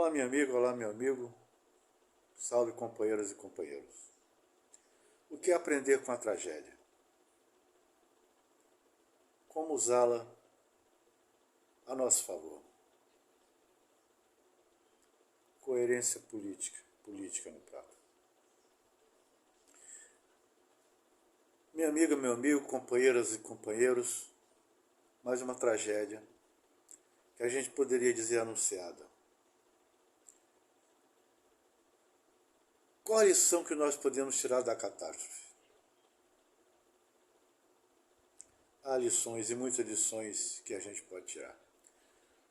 Olá, minha amiga, olá, meu amigo. Salve, companheiras e companheiros. O que aprender com a tragédia? Como usá-la a nosso favor? Coerência política no prato. Minha amiga, meu amigo, companheiras e companheiros, mais uma tragédia que a gente poderia dizer anunciada. Qual a lição que nós podemos tirar da catástrofe? Há lições e muitas lições que a gente pode tirar.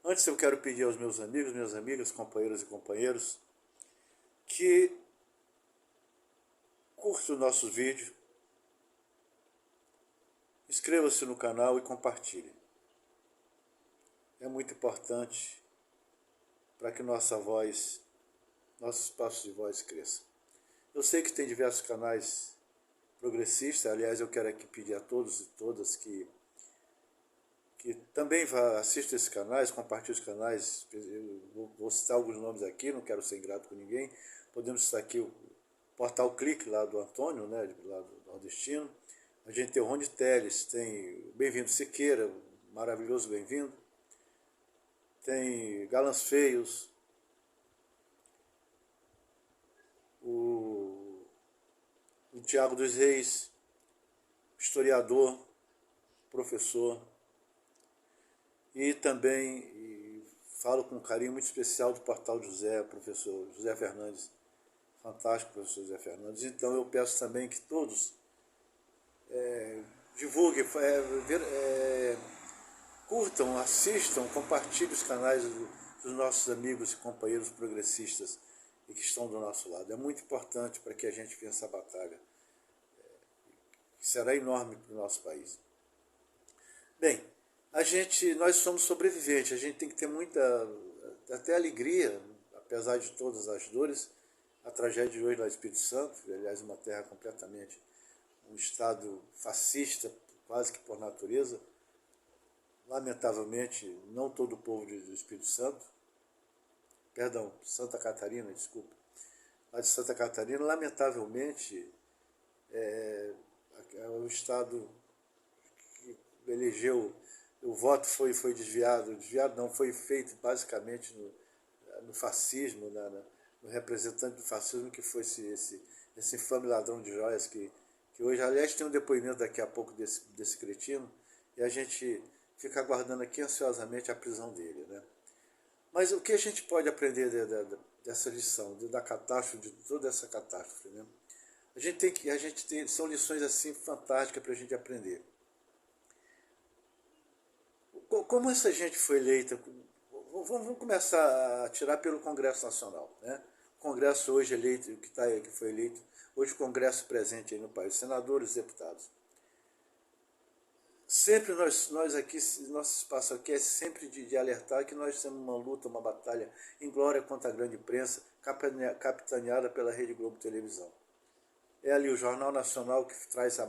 Antes eu quero pedir aos meus amigos, minhas amigas, companheiras e companheiros, que curtam o nosso vídeo, inscreva-se no canal e compartilhe. É muito importante para que nossa voz, nosso espaço de voz cresça. Eu sei que tem diversos canais progressistas, aliás, eu quero aqui pedir a todos e todas que também assistam esses canais, compartilhem os canais. Eu vou citar alguns nomes aqui, não quero ser ingrato com ninguém. Podemos citar aqui o Portal Clique, lá do Antônio, né, lá do Nordestino. A gente tem o Rony Teles, tem Bem-vindo Siqueira, maravilhoso Bem-vindo. Tem Galãs Feios, o Tiago dos Reis, historiador, professor, e também falo com um carinho muito especial do Portal José, professor José Fernandes, fantástico professor José Fernandes. Então eu peço também que todos divulguem, curtam, assistam, compartilhem os canais dos nossos amigos e companheiros progressistas e que estão do nosso lado. É muito importante para que a gente vença essa batalha, que será enorme para o nosso país. Bem, nós somos sobreviventes, a gente tem que ter muita, até alegria, apesar de todas as dores. A tragédia de hoje lá no Espírito Santo, aliás, uma terra completamente, um estado fascista, quase que por natureza. Lamentavelmente, não todo o povo do Espírito Santo, perdão, Santa Catarina, desculpa, lá de Santa Catarina, lamentavelmente, é o estado que elegeu, o voto foi desviado não, foi feito basicamente no fascismo, no representante do fascismo, que foi esse infame ladrão de joias, que hoje, aliás, tem um depoimento daqui a pouco desse cretino, e a gente fica aguardando aqui ansiosamente a prisão dele, né? Mas o que a gente pode aprender dessa lição, da catástrofe, de toda essa catástrofe, né? São lições assim fantásticas para a gente aprender. Como essa gente foi eleita? Vamos começar a tirar pelo Congresso Nacional, né? O Congresso hoje eleito, que foi eleito, hoje o Congresso presente aí no país, senadores e deputados. Sempre nós aqui, nosso espaço aqui é sempre de alertar que nós temos uma luta, uma batalha inglória contra a grande imprensa, capitaneada pela Rede Globo Televisão. É ali o Jornal Nacional que traz a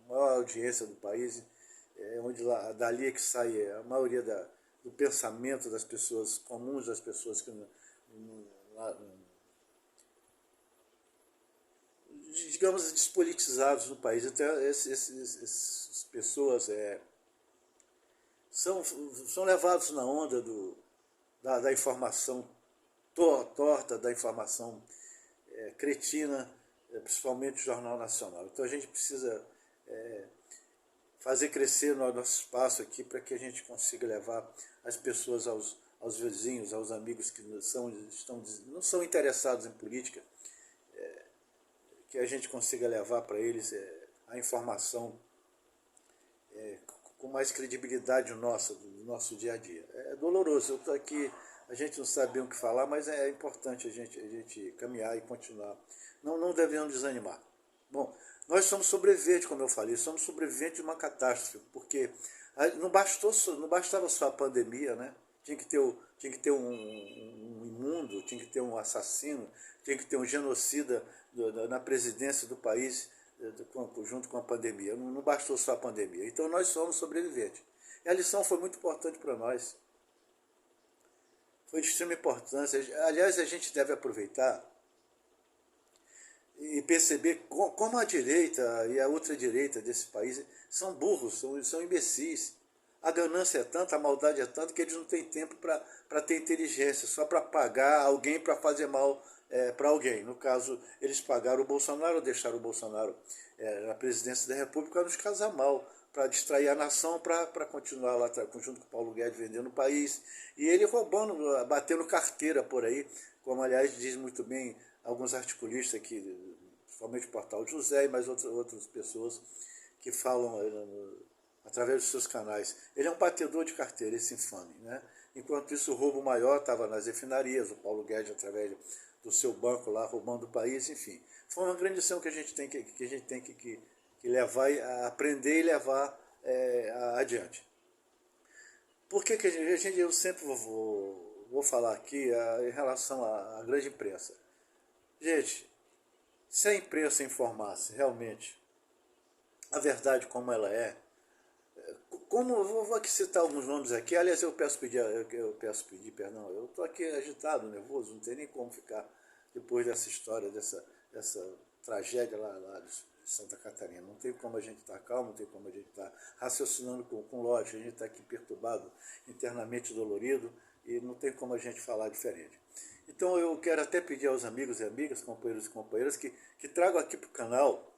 maior audiência do país, onde dali é que sai a maioria do pensamento das pessoas comuns, das pessoas que digamos, despolitizados no país. Então essas pessoas são levados na onda da informação torta, da informação cretina, principalmente o Jornal Nacional. Então a gente precisa fazer crescer o nosso espaço aqui para que a gente consiga levar as pessoas aos vizinhos, aos amigos que não são interessados em política, que a gente consiga levar para eles a informação com mais credibilidade nossa, do nosso dia a dia. É doloroso, eu estou aqui, a gente não sabe bem o que falar, mas é importante a gente caminhar e continuar. Não devemos desanimar. Bom, nós somos sobreviventes, como eu falei, somos sobreviventes de uma catástrofe, porque não bastava só a pandemia, né? Tinha que ter um imundo, tinha que ter um assassino, tinha que ter um genocida na presidência do país, junto com a pandemia. Não bastou só a pandemia. Então nós somos sobreviventes. E a lição foi muito importante para nós. foi de extrema importância. Aliás, a gente deve aproveitar e perceber como a direita e a ultradireita desse país são burros, são imbecis. A ganância é tanta, a maldade é tanta, que eles não têm tempo para ter inteligência, só para pagar alguém para fazer mal para alguém. No caso, eles pagaram o Bolsonaro, deixaram o Bolsonaro na presidência da República para nos casar mal, para distrair a nação, para continuar lá junto com o Paulo Guedes vendendo o país. E ele roubando, batendo carteira por aí, como aliás diz muito bem alguns articulistas aqui, principalmente o Portal José e mais outras pessoas que falam através dos seus canais. Ele é um batedor de carteira, esse infame. Né? Enquanto isso, o roubo maior estava nas refinarias, o Paulo Guedes, através do seu banco lá, roubando o país, enfim. Foi uma grande lição que a gente tem que levar, aprender e levar adiante. Por que eu sempre vou falar aqui em relação à grande imprensa? Gente, se a imprensa informasse realmente a verdade como ela é, como eu vou aqui citar alguns nomes aqui, aliás, eu peço pedir perdão, eu estou aqui agitado, nervoso, não tem nem como ficar depois dessa história, dessa tragédia lá de Santa Catarina. Não tem como a gente estar calmo, não tem como a gente estar raciocinando com lógica, a gente está aqui perturbado, internamente dolorido, e não tem como a gente falar diferente. Então eu quero até pedir aos amigos e amigas, companheiros e companheiras, que tragam aqui para o canal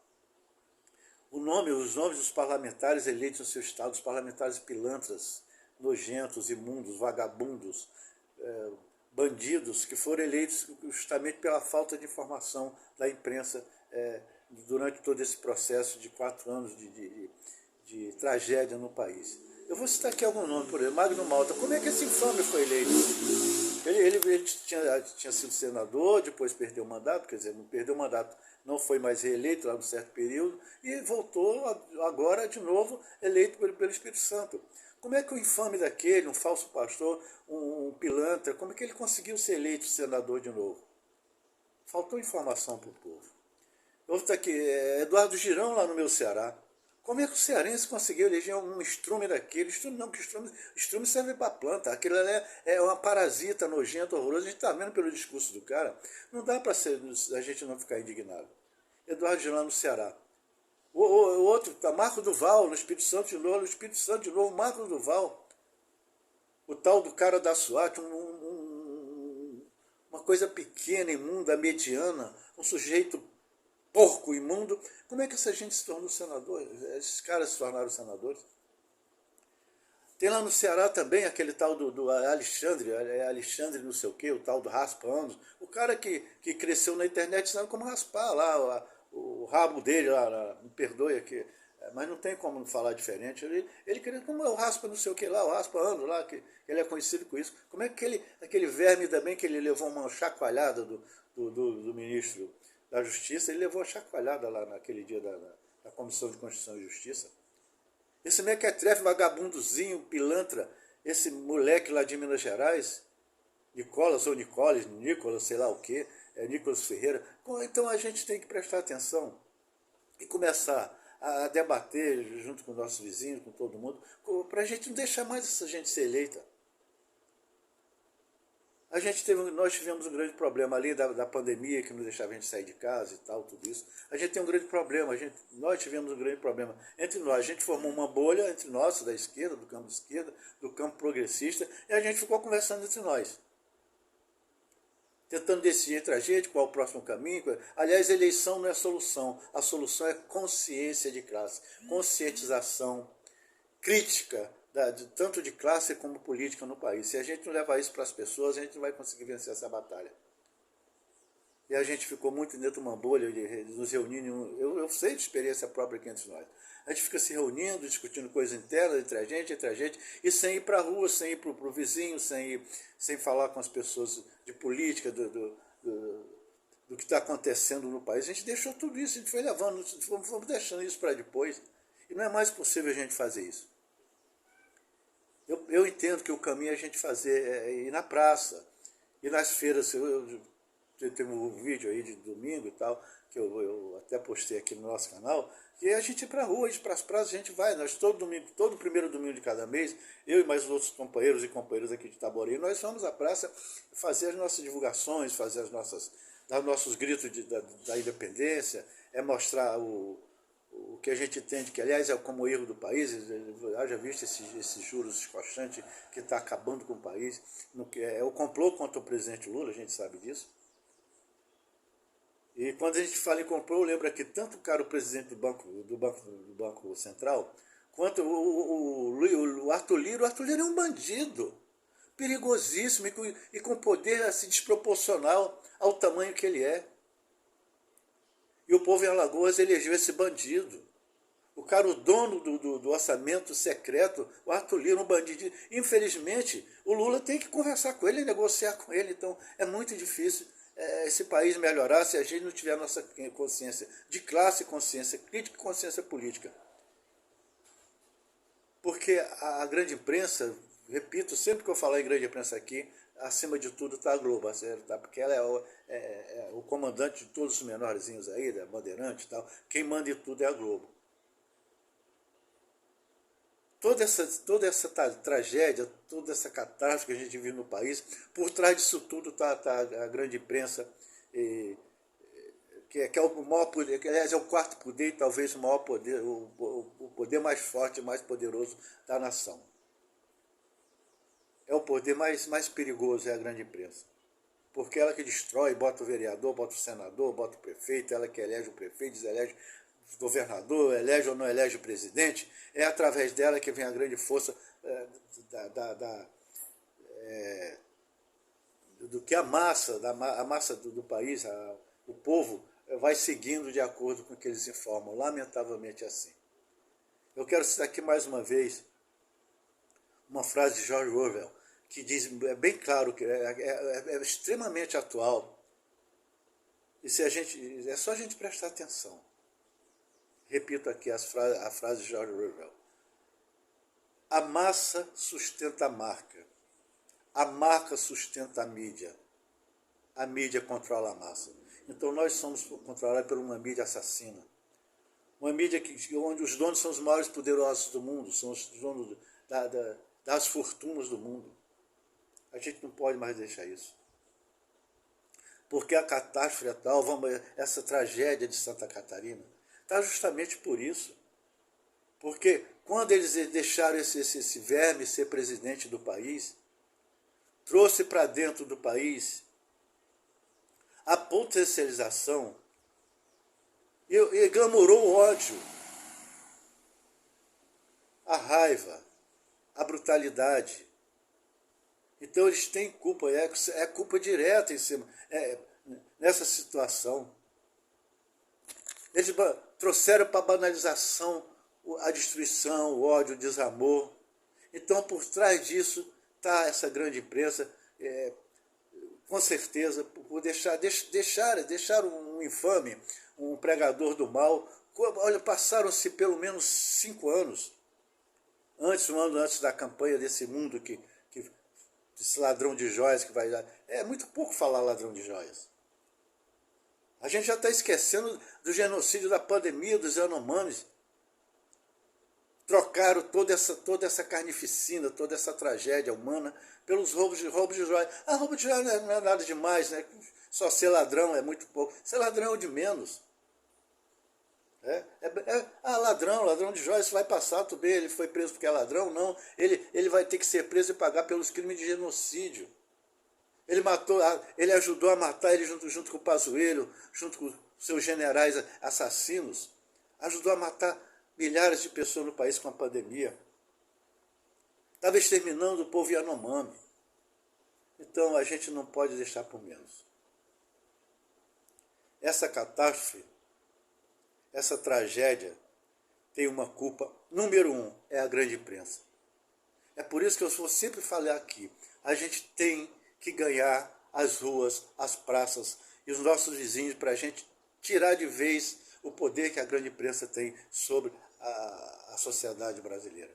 os nomes dos parlamentares eleitos no seu estado, os parlamentares pilantras, nojentos, imundos, vagabundos, bandidos, que foram eleitos justamente pela falta de informação da imprensa durante todo esse processo de 4 anos de tragédia no país. Eu vou citar aqui algum nome, por exemplo, Magno Malta. Como é que esse infame foi eleito? Ele tinha sido senador, depois perdeu o mandato, quer dizer, não perdeu o mandato, não foi mais reeleito lá num certo período, e voltou agora de novo eleito pelo Espírito Santo. Como é que o infame daquele, um falso pastor, um pilantra, como é que ele conseguiu ser eleito senador de novo? Faltou informação para o povo. Outro aqui, Eduardo Girão, lá no meu Ceará. Como é que o cearense conseguiu eleger um estrume daquele? Estrume serve para planta. Aquilo ali é uma parasita nojenta, horrorosa. A gente está vendo pelo discurso do cara. Não dá para a gente não ficar indignado. Eduardo Girão no Ceará. O outro, tá, Marco Duval, no Espírito Santo de novo, Marco Duval. O tal do cara da SWAT, uma coisa pequena, imunda, mediana, um sujeito porco, imundo. Como é que essa gente se tornou senador? Esses caras se tornaram senadores. Tem lá no Ceará também aquele tal do Alexandre não sei o quê, o tal do Raspa Anos. O cara que cresceu na internet sabe como raspar lá o rabo dele, lá, me perdoe aqui, mas não tem como falar diferente. Ele queria, como é o Raspa não sei o que lá, o Raspa Anos lá, que ele é conhecido com isso. Como é que aquele verme também que ele levou uma chacoalhada do ministro da Justiça, ele levou a chacoalhada lá naquele dia da Comissão de Constituição e Justiça. Esse mequetrefe, vagabundozinho, pilantra, esse moleque lá de Minas Gerais, Nicolas, sei lá o quê, Nicolas Ferreira. Então a gente tem que prestar atenção e começar a debater junto com nossos vizinhos, com todo mundo, para a gente não deixar mais essa gente ser eleita. Nós tivemos um grande problema ali da pandemia, que não deixava a gente sair de casa e tal, tudo isso. A gente tem um grande problema, nós tivemos um grande problema entre nós. A gente formou uma bolha entre nós, da esquerda, do campo de esquerda, do campo progressista, e a gente ficou conversando entre nós. Tentando decidir entre a gente qual é o próximo caminho. Aliás, a eleição não é a solução é consciência de classe, conscientização, crítica, tanto de classe como política no país. Se a gente não levar isso para as pessoas, a gente não vai conseguir vencer essa batalha. E a gente ficou muito dentro de uma bolha, nos reunindo, eu sei de experiência própria aqui entre nós. A gente fica se reunindo, discutindo coisas internas entre a gente, e sem ir para a rua, sem ir para o vizinho, sem falar com as pessoas de política, do que está acontecendo no país. A gente deixou tudo isso, a gente foi levando, fomos deixando isso para depois. E não é mais possível a gente fazer isso. Eu entendo que o caminho é a gente fazer, ir na praça, ir nas feiras. Teve um vídeo aí de domingo e tal, que eu até postei aqui no nosso canal, que a gente ir para a rua, ir para as praças, a gente vai, nós todo domingo, todo primeiro domingo de cada mês, eu e mais os outros companheiros e companheiras aqui de Itaboraí, nós vamos à praça fazer as nossas divulgações, fazer dar nossos gritos da independência, mostrar o que a gente entende, que aliás é como erro do país, já visto esses juros escoçantes que está acabando com o país, é o complô contra o presidente Lula, a gente sabe disso. E quando a gente fala em complô, lembra que tanto o cara, o presidente do Banco Central, quanto o Arthur Lira é um bandido, perigosíssimo e com poder assim, desproporcional ao tamanho que ele é. E o povo em Alagoas elegeu esse bandido. O cara, o dono do orçamento secreto, o Arthur Lira, um bandido. Infelizmente, o Lula tem que conversar com ele, negociar com ele. Então, é muito difícil esse país melhorar se a gente não tiver a nossa consciência de classe, consciência crítica e consciência política. Porque a grande imprensa, repito, sempre que eu falar em grande imprensa aqui, acima de tudo está a Globo, tá? Porque ela é o comandante de todos os menorzinhos aí, da Bandeirante e tal. Quem manda em tudo é a Globo. Toda essa tragédia, toda essa catástrofe que a gente vive no país, por trás disso tudo está a grande imprensa, que é o maior poder, que aliás é o quarto poder e talvez o maior poder, o poder mais forte e mais poderoso da nação. É o poder mais perigoso, é a grande imprensa. Porque ela que destrói, bota o vereador, bota o senador, bota o prefeito, ela que elege o prefeito, deselege o governador, elege ou não elege o presidente, é através dela que vem a grande força do que a massa do país, o povo, vai seguindo de acordo com o que eles informam. Lamentavelmente é assim. Eu quero citar aqui mais uma vez uma frase de George Orwell, que diz, é bem claro, que é extremamente atual. E é só a gente prestar atenção. Repito aqui a frase de George Orwell. A massa sustenta a marca sustenta a mídia controla a massa. Então nós somos controlados por uma mídia assassina. Uma mídia onde os donos são os maiores poderosos do mundo, são os donos das fortunas do mundo. A gente não pode mais deixar isso. Porque a catástrofe atual, essa tragédia de Santa Catarina, está justamente por isso. Porque quando eles deixaram esse verme ser presidente do país, trouxe para dentro do país a potencialização e glamorou o ódio, a raiva, a brutalidade. Então eles têm culpa, é culpa direta em cima, nessa situação. Eles trouxeram para a banalização a destruição, o ódio, o desamor. Então, por trás disso está essa grande imprensa, com certeza, por deixar um infame, um pregador do mal. Olha, passaram-se pelo menos 5 anos, um ano antes da campanha desse mundo esse ladrão de joias que vai dar. É muito pouco falar ladrão de joias. A gente já está esquecendo do genocídio, da pandemia dos Yanomamis. Trocaram toda essa carnificina, toda essa tragédia humana pelos roubos de joias. Roubo de joias não é nada demais, né? Só ser ladrão é muito pouco. Ser ladrão é o de menos. Ladrão de joias, vai passar, tudo bem, ele foi preso porque é ladrão? Não, ele vai ter que ser preso e pagar pelos crimes de genocídio. Ele ajudou a matar, ele junto com o Pazuello, junto com seus generais assassinos, ajudou a matar milhares de pessoas no país com a pandemia. Estava exterminando o povo Yanomami. Então a gente não pode deixar por menos. Essa catástrofe, essa tragédia, tem uma culpa, número 1, é a grande imprensa. É por isso que eu vou sempre falar aqui, a gente tem que ganhar as ruas, as praças e os nossos vizinhos para a gente tirar de vez o poder que a grande imprensa tem sobre a sociedade brasileira.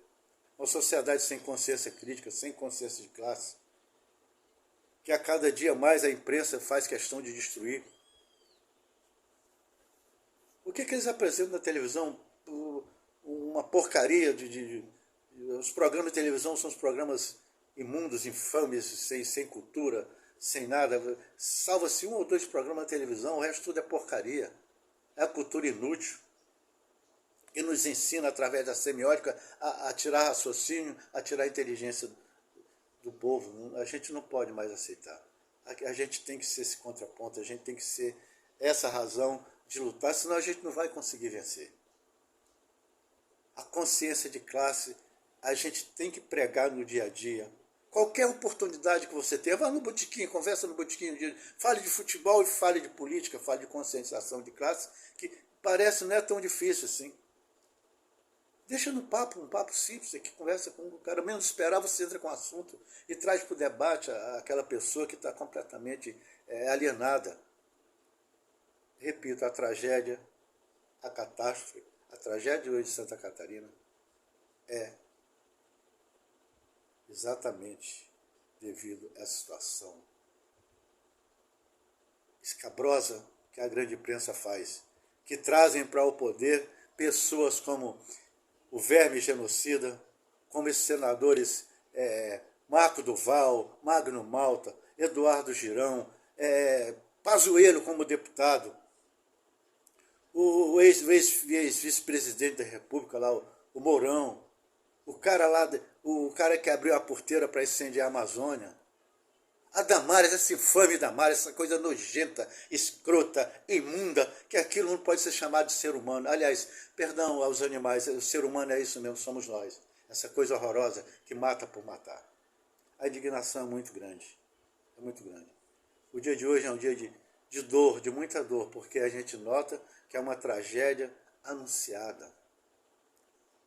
Uma sociedade sem consciência crítica, sem consciência de classe. que a cada dia mais a imprensa faz questão de destruir. O que eles apresentam na televisão? Uma porcaria os programas de televisão são os programas imundos, infames, sem cultura, sem nada. Salva-se um ou dois programas de televisão, o resto tudo é porcaria. É a cultura inútil. E nos ensina, através da semiótica, a tirar raciocínio, a tirar a inteligência do povo. A gente não pode mais aceitar. A gente tem que ser esse contraponto, a gente tem que ser essa razão de lutar, senão a gente não vai conseguir vencer. A consciência de classe a gente tem que pregar no dia a dia. Qualquer oportunidade que você tenha, vá no botequim, conversa no botequim, fale de futebol e fale de política, fale de conscientização de classe, que parece não é tão difícil assim. Deixa no papo, um papo simples, que conversa com o cara, menos esperar, você entra com o assunto e traz para o debate aquela pessoa que está completamente alienada. Repito, a tragédia, a catástrofe, a tragédia hoje de Santa Catarina é exatamente devido a essa situação escabrosa que a grande imprensa faz, que trazem para o poder pessoas como o verme genocida, como esses senadores Marco Duval, Magno Malta, Eduardo Girão, Pazuello como deputado, o ex-vice-presidente da República, lá, o Mourão, o cara que abriu a porteira para incendiar a Amazônia, a Damares, essa infame Damares, essa coisa nojenta, escrota, imunda, que aquilo não pode ser chamado de ser humano. Aliás, perdão aos animais, o ser humano é isso mesmo, somos nós. Essa coisa horrorosa que mata por matar. A indignação é muito grande. É muito grande. O dia de hoje é um dia de dor, de muita dor, porque a gente nota que é uma tragédia anunciada,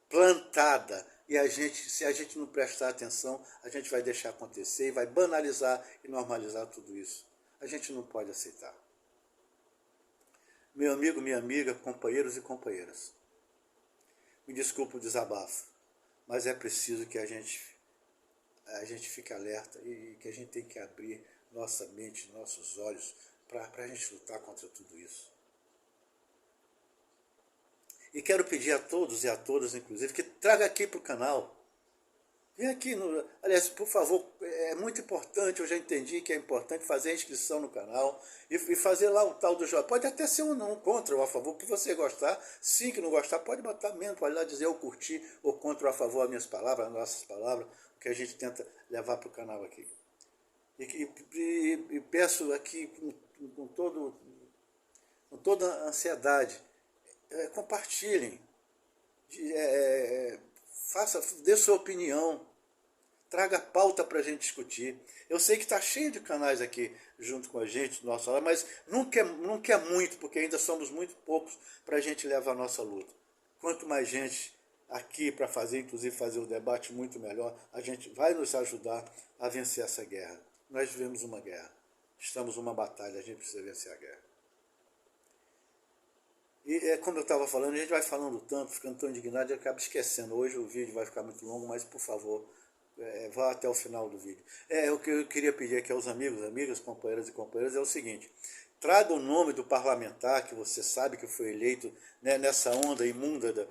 plantada. E se a gente não prestar atenção, a gente vai deixar acontecer e vai banalizar e normalizar tudo isso. A gente não pode aceitar. Meu amigo, minha amiga, companheiros e companheiras, me desculpe o desabafo, mas é preciso que a gente fique alerta e que a gente tem que abrir nossa mente, nossos olhos, para a gente lutar contra tudo isso. E quero pedir a todos e a todas, inclusive, que traga aqui para o canal. Vem aqui, aliás, por favor, é muito importante, eu já entendi que é importante fazer a inscrição no canal e fazer lá o tal do jogo. Pode até ser um contra ou a favor, o que você gostar. Sim, que não gostar, pode botar mesmo, pode lá dizer eu curti ou contra ou a favor as minhas palavras, as nossas palavras, o que a gente tenta levar para o canal aqui. E peço aqui com toda a ansiedade, compartilhem, dê sua opinião, traga pauta para a gente discutir. Eu sei que está cheio de canais aqui junto com a gente, nossa hora, mas não quer muito, porque ainda somos muito poucos para a gente levar a nossa luta. Quanto mais gente aqui para fazer, inclusive fazer o debate muito melhor, a gente vai nos ajudar a vencer essa guerra. Nós vivemos uma guerra, estamos numa batalha, a gente precisa vencer a guerra. E como eu estava falando, a gente vai falando tanto, ficando tão indignado, e acaba esquecendo. Hoje o vídeo vai ficar muito longo, mas por favor, vá até o final do vídeo. O que eu queria pedir aqui aos amigos, amigas, companheiras e companheiras é o seguinte: traga o nome do parlamentar que você sabe que foi eleito, né, nessa onda imunda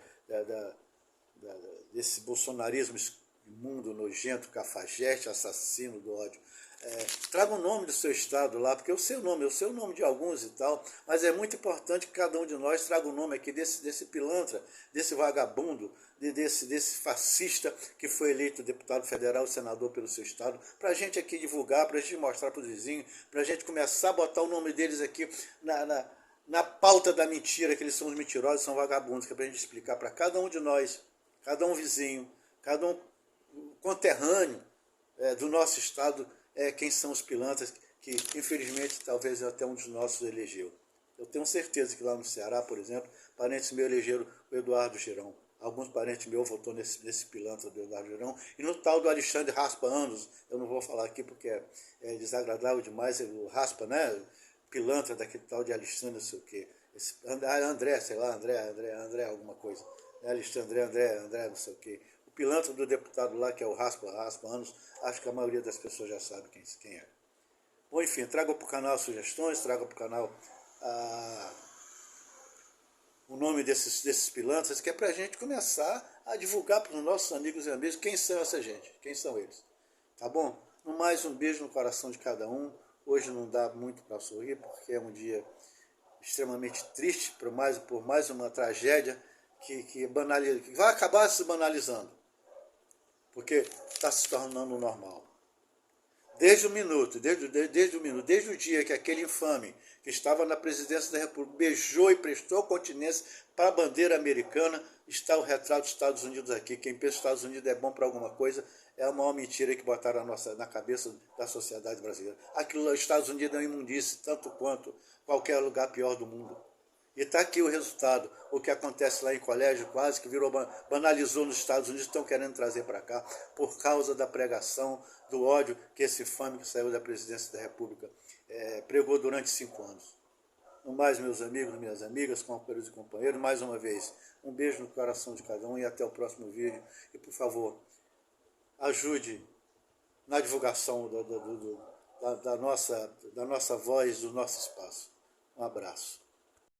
desse bolsonarismo imundo, nojento, cafajeste, assassino do ódio. Traga o nome do seu estado lá, porque eu sei o nome de alguns e tal, mas é muito importante que cada um de nós traga o nome aqui desse pilantra, desse vagabundo, desse fascista que foi eleito deputado federal, senador pelo seu estado, para a gente aqui divulgar, para a gente mostrar para os vizinhos, para a gente começar a botar o nome deles aqui na pauta da mentira, que eles são os mentirosos, são vagabundos, que é para a gente explicar para cada um de nós, cada um vizinho, cada um conterrâneo do nosso estado, quem são os pilantras que, infelizmente, talvez até um dos nossos elegeu. Eu tenho certeza que lá no Ceará, por exemplo, parentes meus elegeram o Eduardo Girão. Alguns parentes meus votou nesse pilantra do Eduardo Girão. E no tal do Alexandre Raspa Anos, eu não vou falar aqui porque é desagradável demais, o Raspa, né? Pilantra daquele tal de Alexandre, não sei o quê. André, sei lá, André alguma coisa. Alexandre, André, não sei o quê. Pilantra do deputado lá, que é o Raspa Anos, acho que a maioria das pessoas já sabe quem é. ou enfim, traga para o canal sugestões, traga para o canal o nome desses pilantras, que é para a gente começar a divulgar para os nossos amigos e amigas quem são essa gente, quem são eles. Tá bom? No mais, um beijo no coração de cada um. Hoje não dá muito para sorrir, porque é um dia extremamente triste por mais uma tragédia que vai acabar se banalizando, porque está se tornando normal. Desde desde o dia que aquele infame que estava na presidência da República beijou e prestou continência para a bandeira americana, está o retrato dos Estados Unidos aqui. Quem pensa que os Estados Unidos é bom para alguma coisa é a maior mentira que botaram na cabeça da sociedade brasileira. Aquilo, os Estados Unidos é uma imundice, tanto quanto qualquer lugar pior do mundo. E está aqui o resultado, o que acontece lá em colégio quase que banalizou nos Estados Unidos, estão querendo trazer para cá, por causa da pregação, do ódio que esse infame que saiu da presidência da República pregou durante 5 anos. No mais, meus amigos, minhas amigas, companheiros e companheiros, mais uma vez, um beijo no coração de cada um e até o próximo vídeo. E, por favor, ajude na divulgação da nossa voz, do nosso espaço. Um abraço.